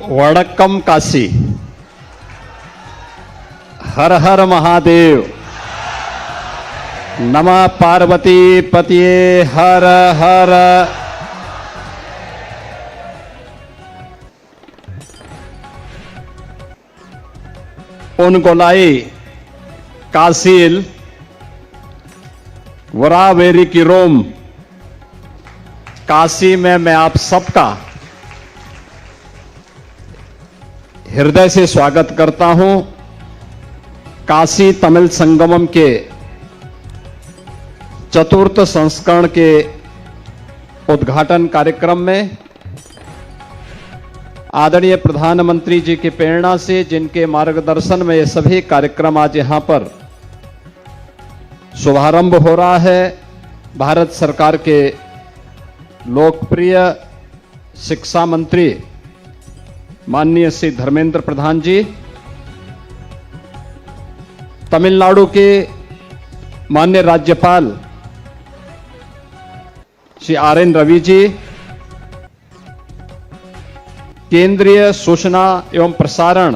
वड़क्कम काशी। हर हर महादेव। नमः पार्वती पतिये हर हर। उनगोलाई काशील वरावेरी की रोम काशी में मैं आप सबका हृदय से स्वागत करता हूं। काशी तमिल संगमम के चतुर्थ संस्करण के उद्घाटन कार्यक्रम में आदरणीय प्रधानमंत्री जी की प्रेरणा से, जिनके मार्गदर्शन में ये सभी कार्यक्रम आज यहां पर शुभारंभ हो रहा है, भारत सरकार के लोकप्रिय शिक्षा मंत्री माननीय श्री धर्मेंद्र प्रधान जी, तमिलनाडु के माननीय राज्यपाल श्री RN रवि जी, केंद्रीय सूचना एवं प्रसारण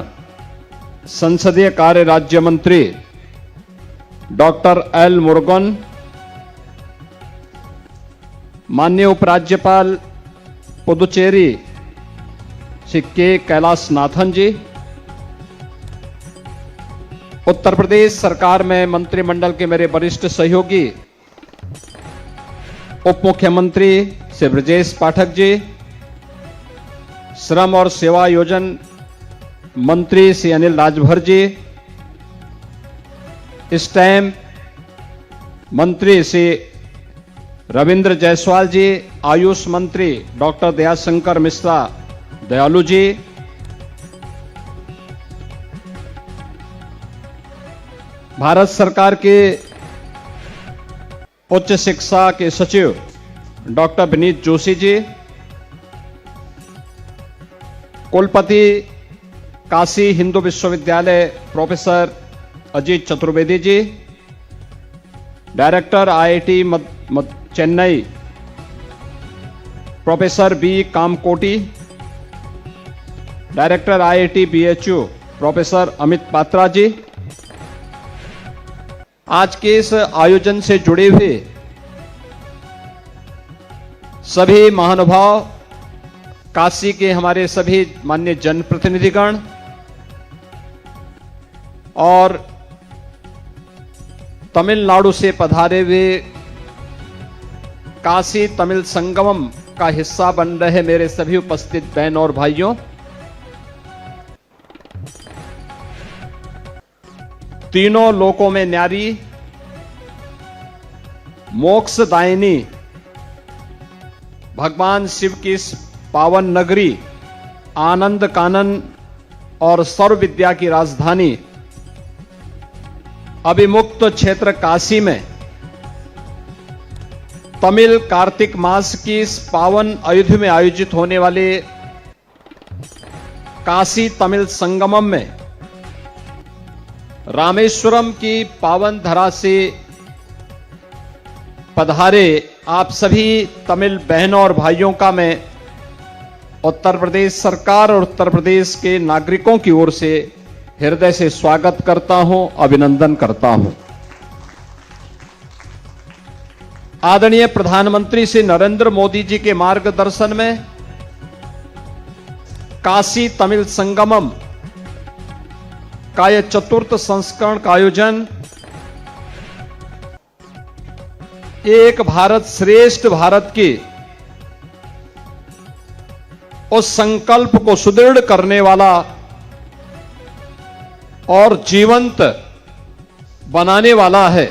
संसदीय कार्य राज्य मंत्री डॉक्टर L मुरुगन, माननीय उपराज्यपाल पुदुचेरी श्री K कैलाशनाथन जी, उत्तर प्रदेश सरकार में मंत्रिमंडल के मेरे वरिष्ठ सहयोगी उप मुख्यमंत्री श्री ब्रजेश पाठक जी, श्रम और सेवा योजन मंत्री श्री अनिल राजभर जी, स्टैम्प मंत्री श्री रविंद्र जायसवाल जी, आयुष मंत्री डॉक्टर दयाशंकर मिश्रा दयालु जी, भारत सरकार के उच्च शिक्षा के सचिव डॉक्टर विनीत जोशी जी, कुलपति काशी हिंदू विश्वविद्यालय professor Ajit Chaturvedi ji, director IIT Chennai professor B Kamakoti, director IIT BHU professor Amit Patra ji, आज के इस आयोजन से जुड़े हुए सभी महानुभाव, काशी के हमारे सभी माननीय जनप्रतिनिधिगण और तमिलनाडु से पधारे हुए काशी तमिल संगमम का हिस्सा बन रहे मेरे सभी उपस्थित बहन और भाइयों, तीनों लोकों में न्यारी, मोक्षदायिनी भगवान शिव की पावन नगरी, आनंद कानन और सर्व विद्या की राजधानी अभिमुक्त क्षेत्र काशी में तमिल कार्तिक मास की इस पावन अयोध्या में आयोजित होने वाले काशी तमिल संगमम में रामेश्वरम की पावन धरा से पधारे आप सभी तमिल बहनों और भाइयों का मैं उत्तर प्रदेश सरकार और उत्तर प्रदेश के नागरिकों की ओर से हृदय से स्वागत करता हूं, अभिनंदन करता हूं। आदरणीय प्रधानमंत्री श्री नरेंद्र मोदी जी के मार्गदर्शन में काशी तमिल संगमम का यह चतुर्थ संस्करण का आयोजन एक भारत श्रेष्ठ भारत के उस संकल्प को सुदृढ़ करने वाला और जीवंत बनाने वाला है,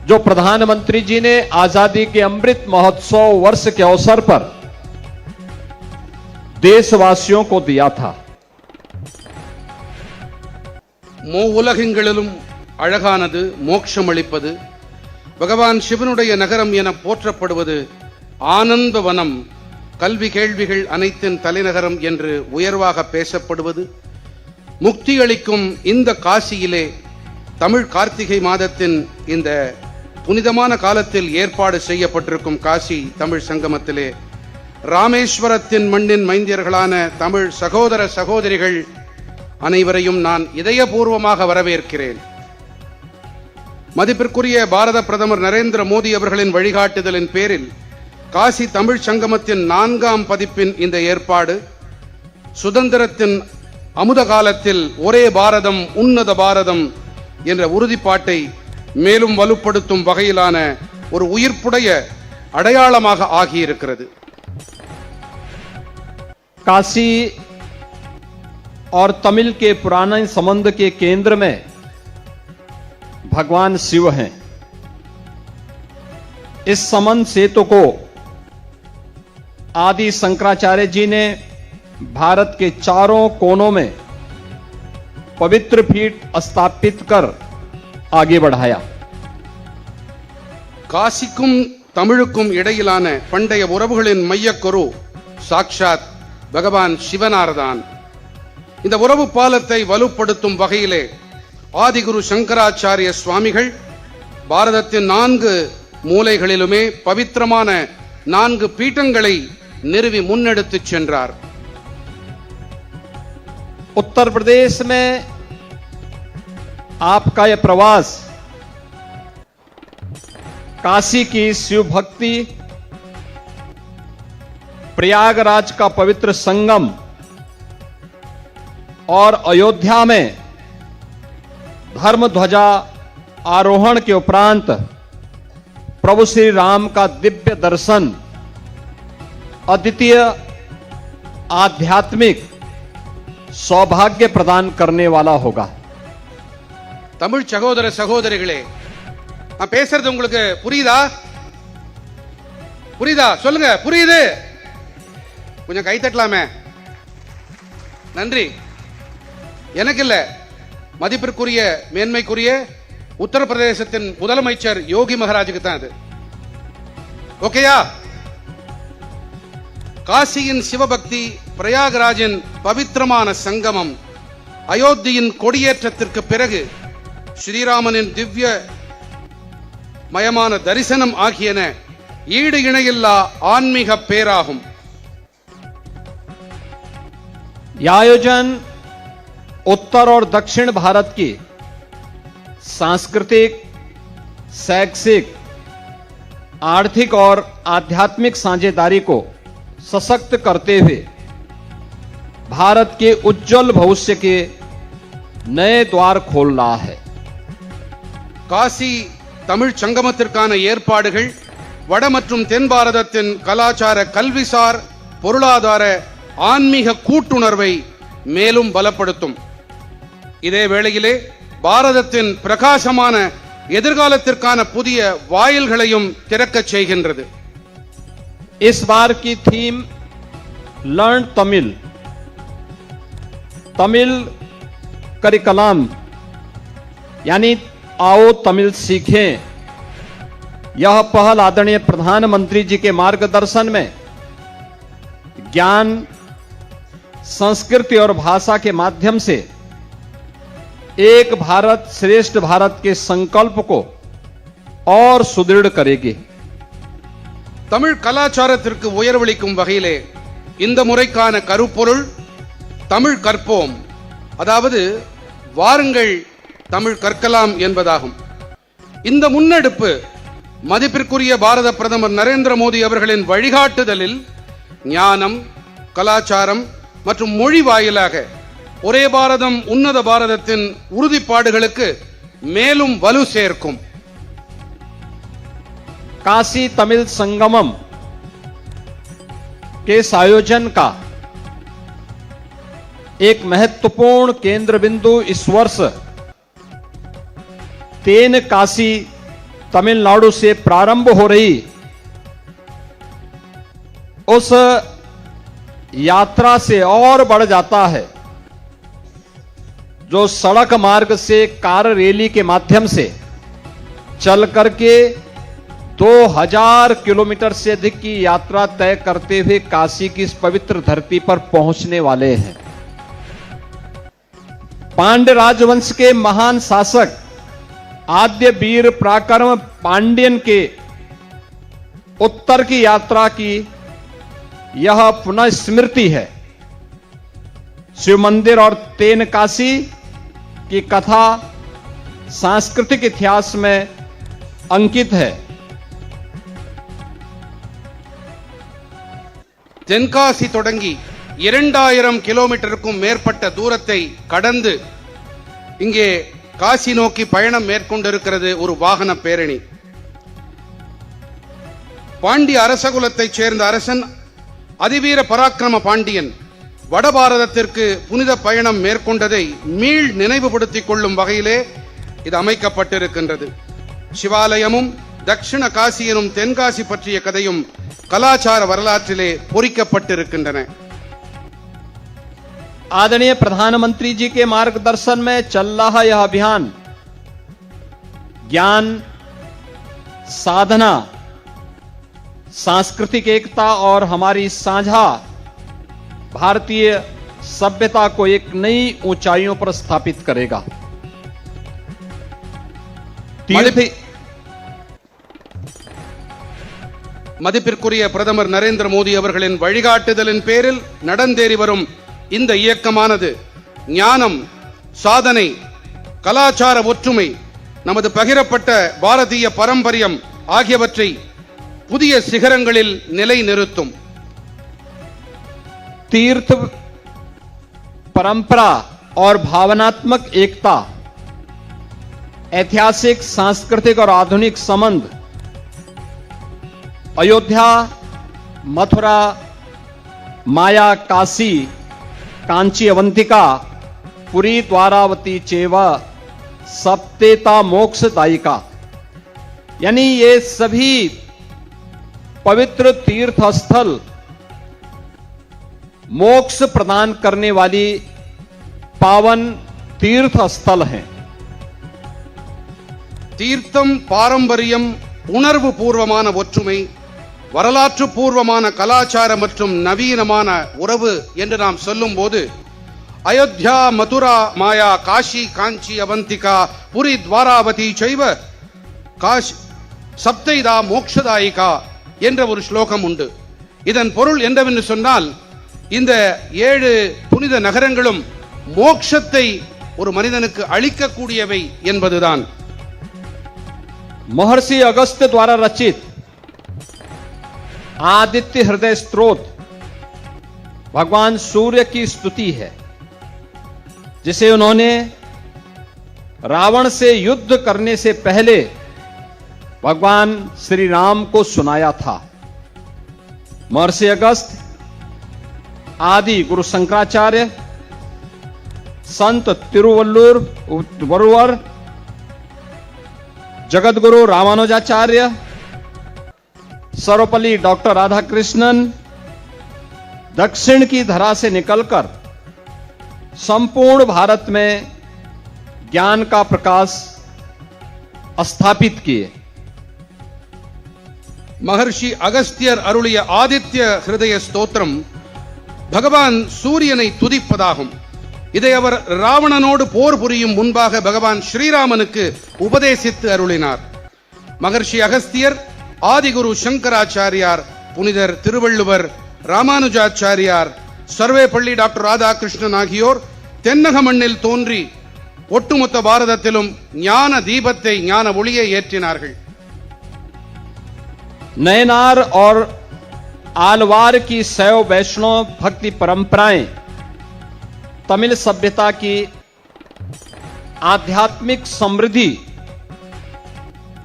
जो प्रधानमंत्री जी ने आजादी के अमृत महोत्सव वर्ष के अवसर पर देशवासियों को दिया था। மூவுலகெங்கிலும் அழகானது மோட்சமளிப்பது பகவான் சிவனுடைய நகரம் என போற்றப்படுவது ஆனந்தவனம், கல்வி கேள்விகள் அனைத்தின் தலைநகரம் என்று உயர்வாக பேசப்படுவது, முக்தி அளிக்கும் இந்த காசியிலே தமிழ் கார்த்திகை மாதத்தின் இந்த புனிதமான காலத்தில் ஏற்பாடு செய்யப்பட்டிருக்கும் காசி தமிழ் சங்கமத்திலே ராமேஸ்வரத்தின் மண்ணின் மைந்தியர்களான தமிழ் சகோதர சகோதரிகள் அனைவரையும் நான் இதயபூர்வமாக வரவேற்கிறேன். மதிப்பிற்குரிய பாரத பிரதமர் நரேந்திர மோடி அவர்களின் வழிகாட்டுதலின் பேரில் காசி தமிழ் சங்கமத்தின் 4ஆம் பதிப்பின் இந்த ஏற்பாடு சுதந்திரத்தின் அமுத காலத்தில் ஒரே பாரதம் உன்னத பாரதம் என்ற உறுதிப்பாட்டை மேலும் வலுப்படுத்தும் வகையிலான ஒரு உயிர்ப்புடைய அடையாளமாக ஆகியிருக்கிறது. काशी और तमिल के पुराने संबंध के केंद्र में भगवान शिव हैं. इस संबंध सेतु को आदि शंकराचार्य जी ने भारत के चारों कोनों में पवित्र पीठ स्थापित कर आगे बढ़ाया. காசிக்கும் தமிழுக்கும் இடையிலான பண்டைய உறவுகளின் மையக்கரு சாக்ஷாத் பகவான் சிவனார்தான். இந்த உறவு பாலத்தை வலுப்படுத்தும் வகையிலே ஆதிகுரு சங்கராச்சாரிய சுவாமிகள் பாரதத்தின் 4 மூலைகளிலுமே பவித்திரமான 4 பீட்டங்களை நிறுவி முன்னெடுத்துச் சென்றார். उत्तर प्रदेश में आपका यह प्रवास काशी की शिव भक्ति, प्रयागराज का पवित्र संगम और अयोध्या में धर्म ध्वजा आरोहण के उपरांत प्रभु श्री राम का दिव्य दर्शन अद्वितीय आध्यात्मिक सौभाग्य प्रदान करने वाला होगा. தமிழ் சகோதர சகோதரிகளே, நான் பேசுறது உங்களுக்கு புரியுதா? சொல்லுங்க, புரியுது? கொஞ்சம் கை தட்டலாமே. நன்றி. எனக்கு இல்ல, மதிப்பிற்குரிய மேன்மைக்குரிய உத்தரப்பிரதேசத்தின் முதலமைச்சர் யோகி மகாராஜுக்கு தான் அது. ஓகேயா? காசியின் சிவபக்தி, பிரயாகராஜின் பவித்திரமான சங்கமம், அயோத்தியின் கொடியேற்றத்திற்கு பிறகு ஸ்ரீராமனின் திவ்ய மயமான தரிசனம் ஆகியன ஈடு இணையில்லா ஆன்மீக பேராகும். यह आयोजन उत्तर और दक्षिण भारत की सांस्कृतिक, शैक्षिक, आर्थिक और आध्यात्मिक साझेदारी को सशक्त करते हुए भारत के उज्जवल भविष्य के नए द्वार खोल रहा है. காசி தமிழ் சங்கமத்திற்கான ஏற்பாடுகள் வட மற்றும் தென் பாரதத்தின் கலாச்சார, கல்விசார், பொருளாதார, ஆன்மீக கூட்டுணர்வை மேலும் பலப்படுத்தும். இதே வேளையிலே பாரதத்தின் பிரகாசமான எதிர்காலத்திற்கான புதிய வாயில்களையும் திறக்கச் செய்கின்றது. इस बार की theme learn Tamil, Tamil curriculum यानी आओ तमिल सीखें. यह पहल आदरणीय प्रधानमंत्री जी के मार्गदर्शन में ज्ञान, संस्कृति और भाषा के माध्यम से एक भारत श्रेष्ठ भारत के संकल्प को और सुदृढ़ करेगी. தமிழ் கலாச்சாரத்திற்கு உயர்வளிக்கும் வகையிலே இந்த முறைக்கான கருப்பொருள் தமிழ் கற்போம், அதாவது வாருங்கள் தமிழ் கற்கலாம் என்பதாகும். இந்த முன்னெடுப்பு மதிப்பிற்குரிய பாரத பிரதமர் நரேந்திர மோடி அவர்களின் வழிகாட்டுதலில் ஞானம், கலாச்சாரம் மற்றும் மொழி வாயிலாக ஒரே பாரதம் உன்னத பாரதத்தின் உறுதிப்பாடுகளுக்கு மேலும் வலு சேர்க்கும். काशी तमिल संगमम के इस आयोजन का एक महत्वपूर्ण केंद्र बिंदु इस वर्ष तेन काशी तमिलनाडु से प्रारंभ हो रही उस यात्रा से और बढ़ जाता है, जो सड़क मार्ग से कार रैली के माध्यम से चल करके 2000 किलोमीटर से अधिक की यात्रा तय करते हुए काशी की इस पवित्र धरती पर पहुंचने वाले हैं. पांड्य राजवंश के महान शासक आद्य वीर पराक्रम पांड्यन के उत्तर की यात्रा की यह पुनः स्मृति है। शिव मंदिर और तेन काशी की कथा सांस्कृतिक इतिहास में अंकित है। தென்காசி தொடங்கி 2000 கிலோமீட்டருக்கும் மேற்பட்ட தூரத்தை கடந்து இங்கே காசி நோக்கி பயணம் மேற்கொண்டிருக்கிறது ஒரு வாகன பேரணி. பாண்டிய அரசகுலத்தைச் சேர்ந்த அரசன் அதிவீர பராக்கிரம பாண்டியன் வடபாரதத்திற்கு புனித பயணம் மேற்கொண்டதை மீள் நினைவுபடுத்திக் கொள்ளும் வகையிலே இது அமைக்கப்பட்டிருக்கின்றது. சிவாலயமும் தட்சிண காசி எனும் தென்காசி பற்றிய கதையும் कलाचार வரலாற்றிலே பொறிக்கப்பட்டிருக்கின்றன. आदरणीय प्रधानमंत्री जी के मार्गदर्शन में चल रहा यह अभियान ज्ञान, साधना, सांस्कृतिक एकता और हमारी साझा भारतीय सभ्यता को एक नई ऊंचाइयों पर स्थापित करेगा। மதிப்பிற்குரிய பிரதமர் நரேந்திர மோடி அவர்களின் வழிகாட்டுதலின் பேரில் நடந்தேறி வரும் இந்த இயக்கமானது ஞானம், சாதனை, கலாச்சார ஒற்றுமை, நமது பகிரப்பட்ட பாரதிய பாரம்பரியம் ஆகியவற்றை புதிய சிகரங்களில் நிலைநிறுத்தும். तीर्थ, परंपरा और भावनात्मक एकता, ऐतिहासिक, सांस्कृतिक और आधुनिक संबंध अयोध्या, मथुरा, माया, काशी, कांची, अवंतिका, पुरी, द्वारावती चेव सप्तेता मोक्षदायिका, यानी ये सभी पवित्र तीर्थ स्थल मोक्ष प्रदान करने वाली पावन तीर्थ स्थल हैं. தீர்த்தம், பாரம்பரியம், உணர்வு பூர்வமான ஒற்றுமை, வரலாற்று பூர்வமான கலாச்சாரம் மற்றும் நவீனமான உறவு என்று நாம் சொல்லும் போது அயோத்தியா, மதுரா, மாயா, காஷி, காஞ்சி, அவந்திகா, புரி, துவாராவதி சைவ காஷ் சப்தைதா மோக்ஷதாயிகா என்ற ஒரு ஸ்லோகம் உண்டு. இதன் பொருள் என்னவென்று சொன்னால், இந்த 7 புனித நகரங்களும் மோட்சத்தை ஒரு மனிதனுக்கு அளிக்கக்கூடியவை என்பதுதான். महर्षि अगस्त्य द्वारा रचित आदित्य हृदय स्तोत्र भगवान सूर्य की स्तुति है, जिसे उन्होंने रावण से युद्ध करने से पहले भगवान श्री राम को सुनाया था. महर्षि अगस्त्य आदि गुरु शंकराचार्य, संत तिरुवल्लुवर, जगतगुरु रामानुजाचार्य, सर्वपल्ली डॉक्टर राधाकृष्णन दक्षिण की धरा से निकलकर संपूर्ण भारत में ज्ञान का प्रकाश स्थापित किए. மகர்ஷி அகஸ்தியர் அருளிய ஆதித்ய ஹிருதய ஸ்தோத்திரம் பகவான் சூரியனை துதிப்பதாகும். இதை அவர் ராவணனோடு போர் புரியும் முன்பாக பகவான் ஸ்ரீராமனுக்கு உபதேசித்து அருளினார். மகர்ஷி அகஸ்தியர், ஆதிகுரு சங்கராச்சாரியார், புனிதர் திருவள்ளுவர், ராமானுஜாச்சாரியார், சர்வேப்பள்ளி டாக்டர் ராதாகிருஷ்ணன் ஆகியோர் தென்னக மண்ணில் தோன்றி ஒட்டுமொத்த பாரதத்திலும் ஞான தீபத்தை, ஞான ஒளியை ஏற்றினார்கள். नयनार और आलवार की शैव वैष्णव भक्ति परंपराएं तमिल सभ्यता की आध्यात्मिक समृद्धि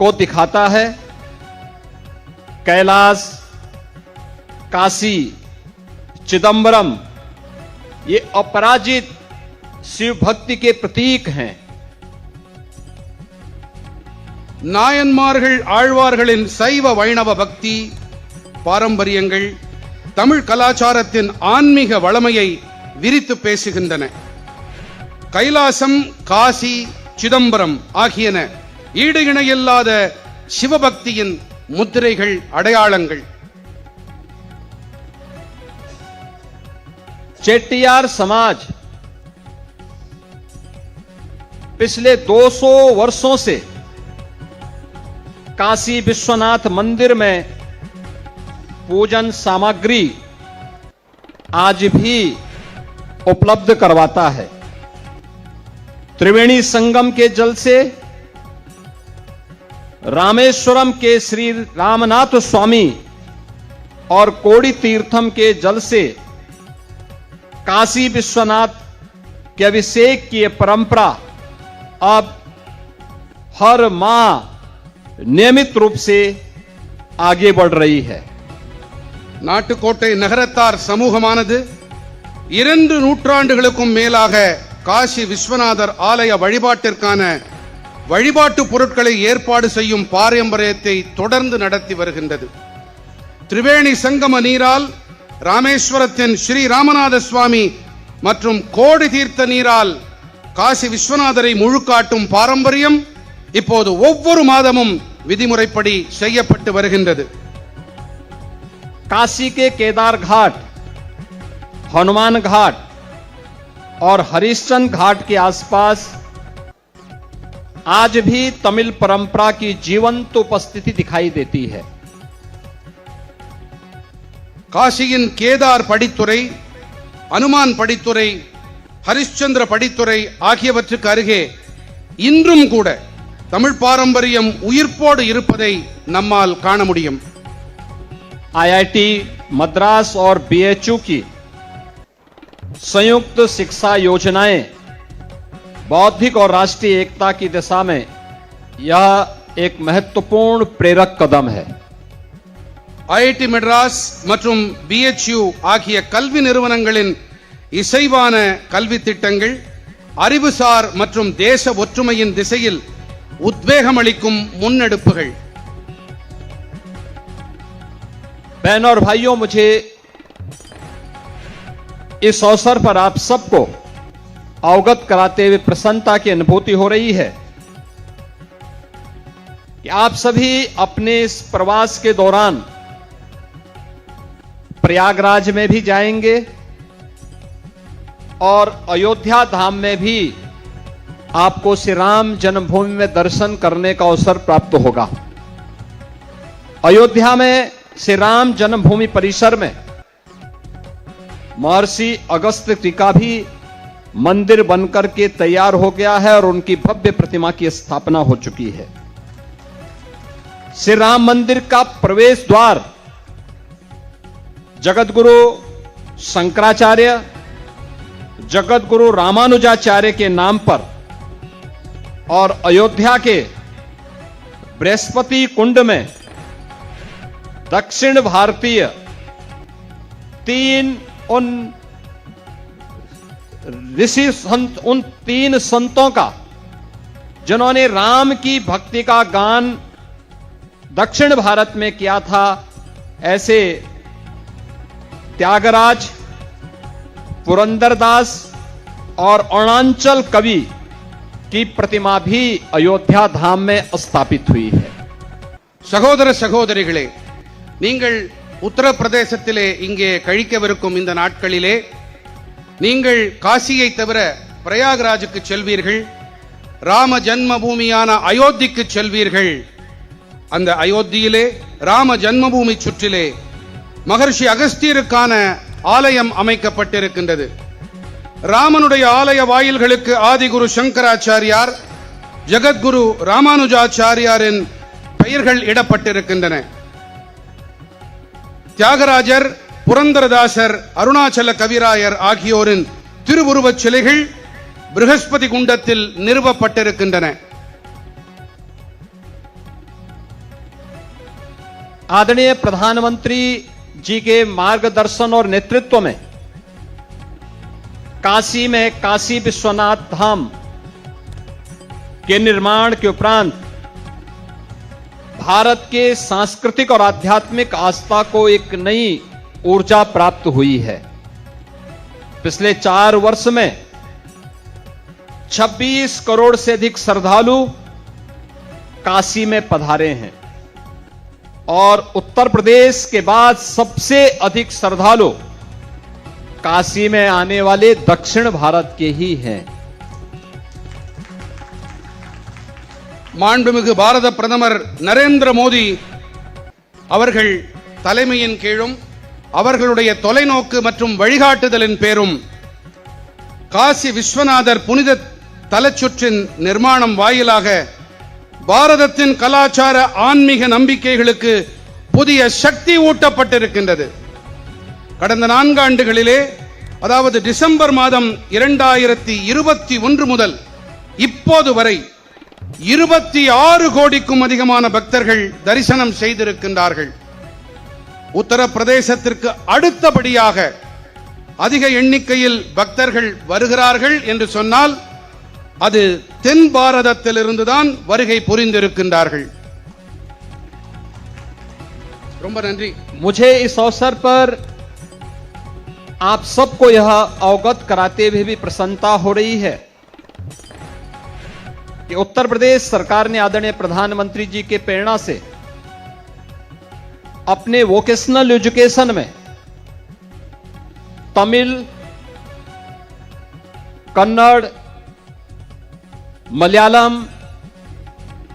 को दिखाता है. कैलाश, काशी, चिदंबरम ये अपराजित शिव भक्ति के प्रतीक हैं. நாயன்மார்கள், ஆழ்வார்களின் சைவ வைணவ பக்தி பாரம்பரியங்கள் தமிழ் கலாச்சாரத்தின் ஆன்மீக வளமையை விரித்து பேசுகின்றன. கைலாசம், காசி, சிதம்பரம் ஆகியன ஈடு இணையில்லாத சிவபக்தியின் முத்திரைகள், அடையாளங்கள். चेट्टियार समाज पिछले 200 वर्षों से काशी विश्वनाथ मंदिर में पूजन सामग्री आज भी उपलब्ध करवाता है। त्रिवेणी संगम के जल से रामेश्वरम के श्री रामनाथ स्वामी और कोड़ी तीर्थम के जल से काशी विश्वनाथ के अभिषेक की यह परंपरा अब हर माह नियमित रूप से आगे बढ़ रही है। நாட்டுக்கோட்டை நகரத்தார் சமூகமானது 2 நூற்றாண்டுகளுக்கும் மேலாக காசி விஸ்வநாதர் ஆலய வழிபாட்டிற்கான வழிபாட்டு பொருட்களை ஏற்பாடு செய்யும் பாரம்பரியத்தை தொடர்ந்து நடத்தி வருகின்றது. திரிவேணி சங்கம நீரால் ராமேஸ்வரத்தின் ஸ்ரீ ராமநாத சுவாமி மற்றும் கோடி தீர்த்த நீரால் காசி விஸ்வநாதரை முழுக்காட்டும் பாரம்பரியம் இப்போது ஒவ்வொரு மாதமும் விதிமுறைப்படி செய்யப்பட்டு வருகின்றது. काशी के केदार घाट, हनुमान घाट और हरिश्चंद्र घाट के आसपास आज भी तमिल परंपरा की जीवंत उपस्थिति दिखाई देती है। காசியின் கேதார் படித்துறை, அனுமான் படித்துறை, ஹரிಶ್ಚಂದ್ರ படித்துறை ஆகியவற்றுக்கு அருகே இன்றும் கூட தமிழ் பாரம்பரியம் உயிர்ப்போடு இருப்பதை நம்மால் காண முடியும். आईआईटी मद्रास और बीएचयू की संयुक्त शिक्षा योजनाएं बौद्धिक और राष्ट्रीय एकता की दिशा में यह एक महत्वपूर्ण प्रेरक कदम है। ஐஐடி மெட்ராஸ் மற்றும் பிஎச்யூ ஆகிய கல்வி நிறுவனங்களின் இசைவான கல்வி திட்டங்கள் அறிவுசார் மற்றும் தேச ஒற்றுமையின் திசையில் உத்வேகம் அளிக்கும் முன்னெடுப்புகள். बहनों और भाइयों, मुझे इस अवसर पर आप सबको अवगत कराते हुए प्रसन्नता की अनुभूति हो रही है कि आप सभी अपने इस प्रवास के दौरान प्रयागराज में भी जाएंगे और अयोध्या धाम में भी आपको श्री राम जन्मभूमि में दर्शन करने का अवसर प्राप्त होगा। अयोध्या में श्री राम जन्मभूमि परिसर में महर्षि अगस्त्य जी का भी मंदिर बनकर के तैयार हो गया है और उनकी भव्य प्रतिमा की स्थापना हो चुकी है। श्री राम मंदिर का प्रवेश द्वार जगतगुरु शंकराचार्य, जगतगुरु रामानुजाचार्य के नाम पर और अयोध्या के बृहस्पति कुंड में दक्षिण भारतीय उन ऋषि संत, उन 3 संतों का जिन्होंने राम की भक्ति का गान दक्षिण भारत में किया था, ऐसे त्यागराज, पुरंदरदास और अरुणाचल कवि की प्रतिमा भी अयोध्या धाम में स्थापित हुई है। சகோதர சகோதரிகளே, நீங்கள் உத்தரப்பிரதேசத்திலே இங்கே கழிக்கவிருக்கும் இந்த நாட்களிலே நீங்கள் காசியை தவிர பிரயாகராஜுக்கு செல்வீர்கள், ராம ஜன்மபூமியான அயோத்திக்கு செல்வீர்கள். அந்த அயோத்தியிலே ராம ஜன்மபூமி சுற்றிலே மகர்ஷி அகஸ்தியருக்கான ஆலயம் அமைக்கப்பட்டிருக்கின்றது. ராமனுடைய ஆலய வாயில்களுக்கு ஆதிகுரு சங்கராச்சாரியார், ஜகத்குரு ராமானுஜாச்சாரியாரின் பெயர்கள் இடப்பட்டிருக்கின்றன. தியாகராஜர், புரந்தரதாசர், அருணாச்சல கவிராயர் ஆகியோரின் திருவுருவச் சிலைகள் बृहस्पति कुंडத்தில் நிறுவப்பட்டிருக்கின்றன. आदरणीय प्रधानमंत्री जी के मार्गदर्शन और नेतृत्व में काशी में काशी विश्वनाथ धाम के निर्माण के उपरांत भारत के सांस्कृतिक और आध्यात्मिक आस्था को एक नई ऊर्जा प्राप्त हुई है। पिछले 4 वर्ष में 26 करोड़ से अधिक श्रद्धालु काशी में पधारे हैं और उत्तर प्रदेश के बाद सबसे अधिक श्रद्धालु काशी में आने वाले दक्षिण भारत के ही हैं। மாண்புமிகு பாரத பிரதமர் நரேந்திர மோடி அவர்கள் தலைமையின் கீழும் அவர்களுடைய தொலைநோக்கு மற்றும் வழிகாட்டுதலின் பேரும் காசி விஸ்வநாதர் புனித தலச்சுற்றின் நிர்மாணம் வாயிலாக பாரதத்தின் கலாச்சார ஆன்மீக நம்பிக்கைகளுக்கு புதிய சக்தி ஊட்டப்பட்டிருக்கின்றது. கடந்த 4 ஆண்டுகளிலே, அதாவது டிசம்பர் மாதம் 2021 முதல் இப்போது வரை 26 கோடிக்கும் அதிகமான பக்தர்கள் தரிசனம் செய்திருக்கின்றார்கள். உத்தரப்பிரதேசத்திற்கு அடுத்தபடியாக அதிக எண்ணிக்கையில் பக்தர்கள் வருகிறார்கள் என்று சொன்னால் அது தென் பாரதத்திலிருந்துதான் வருகை புரிந்திருக்கின்றார்கள். ரொம்ப நன்றி. मुझे इस अवसर पर आप सबको यह अवगत कराते हुए भी प्रसन्नता हो रही है कि उत्तर प्रदेश सरकार ने आदरणीय प्रधानमंत्री जी के प्रेरणा से अपने वोकेशनल एजुकेशन में तमिल, कन्नड़, मलयालम,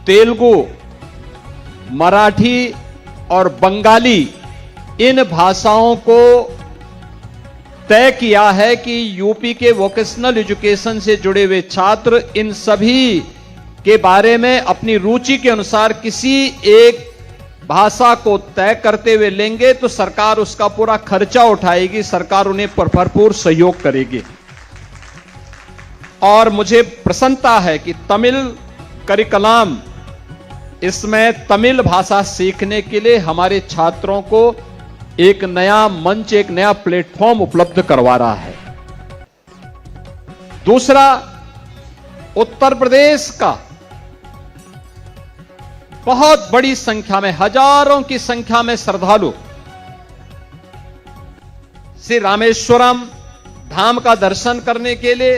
तेलुगु, मराठी और बंगाली इन भाषाओं को तय किया है कि यूपी के वोकेशनल एजुकेशन से जुड़े हुए छात्र इन सभी के बारे में अपनी रुचि के अनुसार किसी एक भाषा को तय करते हुए लेंगे तो सरकार उसका पूरा खर्चा उठाएगी, सरकार उन्हें भरपूर सहयोग करेगी। और मुझे प्रसन्नता है कि तमिल करिकुलम, इसमें तमिल भाषा सीखने के लिए हमारे छात्रों को एक नया मंच, एक नया प्लेटफॉर्म उपलब्ध करवा रहा है। दूसरा, उत्तर प्रदेश का बहुत बड़ी संख्या में, हजारों की संख्या में श्रद्धालु श्री रामेश्वरम धाम का दर्शन करने के लिए,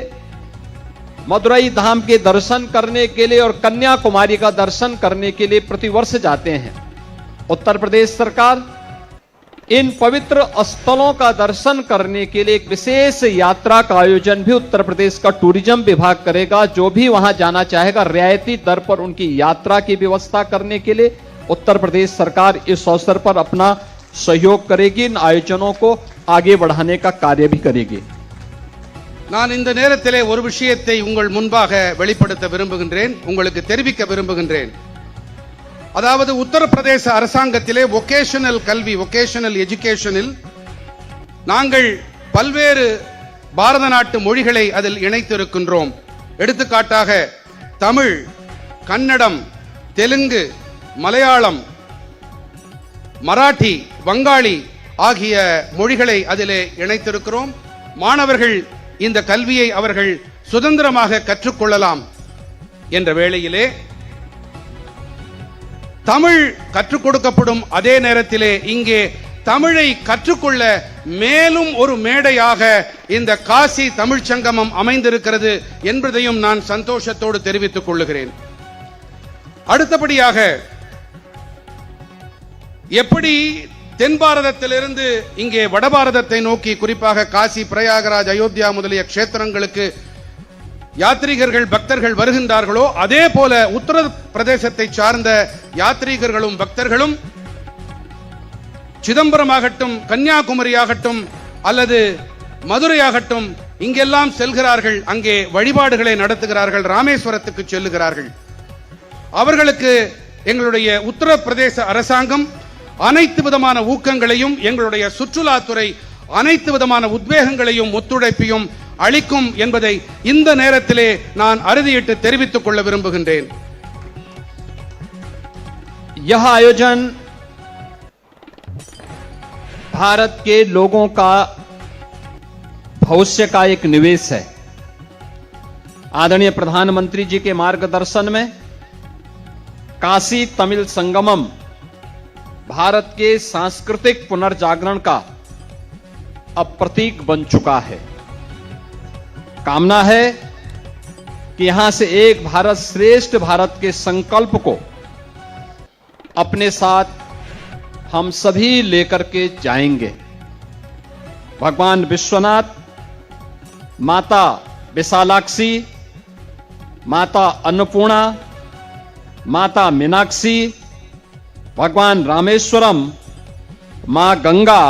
मदुरई धाम के दर्शन करने के लिए और कन्याकुमारी का दर्शन करने के लिए प्रतिवर्ष जाते हैं। उत्तर प्रदेश सरकार इन पवित्र स्थलों का दर्शन करने के लिए एक विशेष यात्रा का आयोजन भी उत्तर प्रदेश का टूरिज्म विभाग करेगा। जो भी वहां जाना चाहेगा, रियायती दर पर उनकी यात्रा की व्यवस्था करने के लिए उत्तर प्रदेश सरकार इस अवसर पर अपना सहयोग करेगी, इन आयोजनों को आगे बढ़ाने का कार्य भी करेगी। நான் இந்த நேரத்திலே ஒரு விஷயத்தை உங்கள் முன்பாக வெளிப்படுத்த விரும்புகின்றேன், உங்களுக்கு தெரிவிக்க விரும்புகின்றேன். அதாவது உத்தரப்பிரதேச அரசாங்கத்திலே வொகேஷனல் கல்வி, வொகேஷனல் எஜுகேஷனில் நாங்கள் பல்வேறு பாரத நாட்டு மொழிகளை அதில் இணைத்திருக்கின்றோம். எடுத்துக்காட்டாக தமிழ், கன்னடம், தெலுங்கு, மலையாளம், மராட்டி, வங்காளி ஆகிய மொழிகளை அதிலே இணைத்திருக்கிறோம். மாணவர்கள் இந்த கல்வியை அவர்கள் சுதந்திரமாக கற்றுக்கொள்ளலாம் என்ற வேளையிலே தமிழ் கற்றுக் கொடுக்கப்படும் அதே நேரத்திலே இங்கே தமிழை கற்றுக்கொள்ள மேலும் ஒரு மேடையாக இந்த காசி தமிழ் சங்கமம் அமைந்திருக்கிறது என்பதையும் நான் சந்தோஷத்தோடு தெரிவித்துக் கொள்கிறேன். அடுத்தபடியாக, எப்படி தென் பாரதத்திலிருந்து இங்கே வட பாரதத்தை நோக்கி, குறிப்பாக காசி, பிரயாகராஜ், அயோத்தியா முதலிய க்ஷேத்திரங்களுக்கு யாத்ரீகர்கள், பக்தர்கள் வருகின்றார்களோ, அதே போல உத்தர பிரதேசத்தை சார்ந்த யாத்ரீகர்களும் பக்தர்களும் சிதம்பரம் ஆகட்டும், கன்னியாகுமரி ஆகட்டும் அல்லது மதுரை ஆகட்டும் இங்கெல்லாம் செல்கிறார்கள். அங்கே வழிபாடுகளை நடத்துகிறார்கள், ராமேஸ்வரத்துக்கு செல்லுகிறார்கள். அவர்களுக்கு எங்களுடைய உத்தரப்பிரதேச அரசாங்கம் அனைத்து விதமான ஊக்கங்களையும், எங்களுடைய சுற்றுலாத்துறை அனைத்து விதமான உத்வேகங்களையும் ஒத்துழைப்பையும் அளிக்கும் என்பதை இந்த நேரத்திலே நான் அறுதியிட்டு தெரிவித்துக் கொள்ள விரும்புகின்றேன். यह आयोजन भारत के लोगों का भविष्य का एक निवेश है। आदरणीय प्रधानमंत्री जी के मार्गदर्शन में काशी तमिल संगमम भारत के सांस्कृतिक पुनर्जागरण का अब प्रतीक बन चुका है। कामना है कि यहां से एक भारत श्रेष्ठ भारत के संकल्प को अपने साथ हम सभी लेकर के जाएंगे। भगवान विश्वनाथ, माता विशालाक्षी, माता अन्नपूर्णा, माता मीनाक्षी, भगवान रामेश्वरम, मां गंगा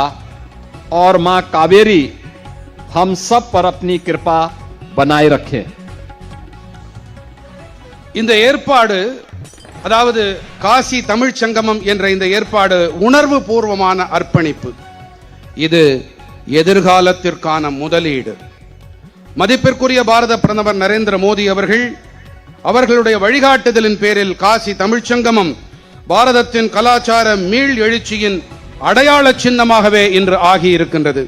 और मां कावेरी हम सब पर अपनी कृपा बनाए रखे। இந்த ஏற்பாடு, அதாவது காசி தமிழ்ச் சங்கமம் என்ற இந்த ஏற்பாடு உணர்வு பூர்வமான அர்ப்பணிப்பு. இது எதிர்காலத்திற்கான முதலீடு. மதிப்பிற்குரிய பாரத பிரதமர் நரேந்திர மோடி அவர்களுடைய வழிகாட்டுதலின் பேரில் காசி தமிழ்ச் சங்கமம் பாரதத்தின் கலாச்சார மீள் எழுச்சியின் அடையாள சின்னமாகவே இன்று ஆகியிருக்கின்றது.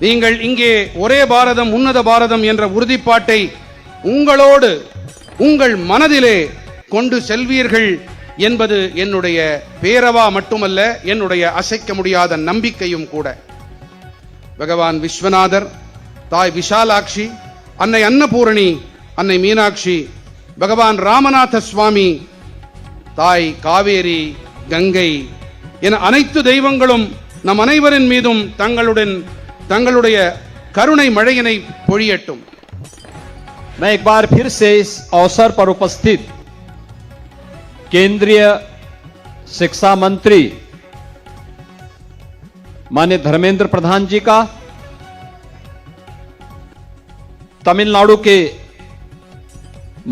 நீங்கள் இங்கே ஒரே பாரதம் உன்னத பாரதம் என்ற உறுதிப்பாட்டை உங்களோடு உங்கள் மனதிலே கொண்டு செல்வீர்கள் என்பது என்னுடைய பேரவா மட்டுமல்ல, என்னுடைய அசைக்க முடியாத நம்பிக்கையும் கூட. பகவான் விஸ்வநாதர், தாய் விஷாலாட்சி, அன்னை அன்னபூரணி, அன்னை மீனாட்சி, பகவான் ராமநாத சுவாமி, தாய் காவேரி, கங்கை என அனைத்து தெய்வங்களும் நம் அனைவரின் மீதும் தங்களுடைய கருணை மழையினை பொழியட்டும். मैं एक बार फिर से इस अवसर पर उपस्थित केंद्रीय शिक्षा मंत्री माननीय धर्मेंद्र प्रधान जी का, तमिलनाडु के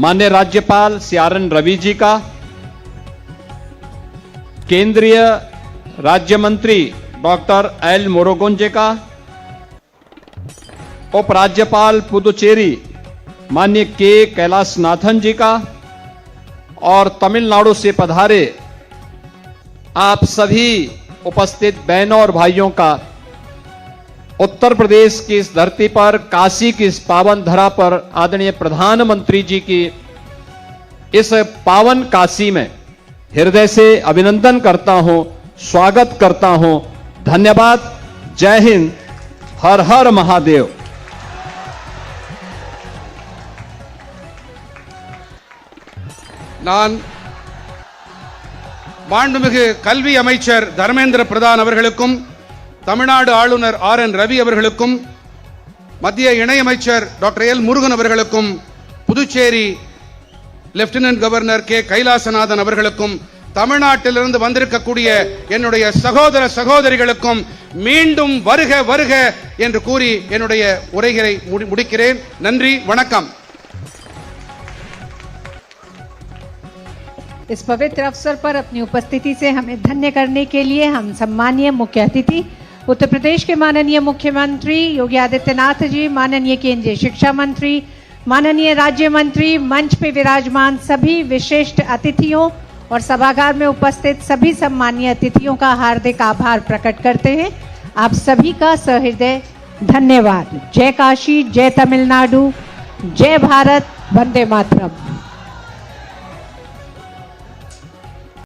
माननीय राज्यपाल C R N Ravi ji का, केंद्रीय राज्य मंत्री डॉक्टर एल मोरोगोन जी का, उपराज्यपाल पुदुचेरी माननीय के कैलाशनाथन जी का और तमिलनाडु से पधारे आप सभी उपस्थित बहनों और भाइयों का उत्तर प्रदेश की इस धरती पर, काशी की इस पावन धरा पर आदरणीय प्रधानमंत्री जी की इस पावन काशी में हृदय से अभिनंदन करता हूं, स्वागत करता हूं। धन्यवाद। जय हिंद। हर हर महादेव। நான் மாண்புமிகு கல்வி அமைச்சர் தர்மேந்திர பிரதான் அவர்களுக்கும், தமிழ்நாடு ஆளுநர் ஆர் என் ரவி அவர்களுக்கும், மத்திய இணையமைச்சர் டாக்டர் எல் முருகன் அவர்களுக்கும், Puducherry lieutenant governor K Kailasanathan அவர்களுக்கும், தமிழ்நாட்டிலிருந்து வந்திருக்கக்கூடிய என்னுடைய சகோதர சகோதரிகளுக்கும் மீண்டும் வருக வருக என்று கூறி என்னுடைய உரைகளை முடிக்கிறேன். நன்றி, வணக்கம். इस पवित्र अवसर पर अपनी उपस्थिति से हमें धन्य करने के लिए हम सम्मानीय मुख्य अतिथि उत्तर प्रदेश के माननीय मुख्यमंत्री योगी आदित्यनाथ जी, माननीय केंद्रीय शिक्षा मंत्री, माननीय राज्य मंत्री, मंच पे विराजमान सभी विशिष्ट अतिथियों और सभागार में उपस्थित सभी सम्मानीय अतिथियों का हार्दिक आभार प्रकट करते हैं। आप सभी का सहृदय धन्यवाद। जय काशी, जय तमिलनाडु, जय भारत, वंदे मातरम।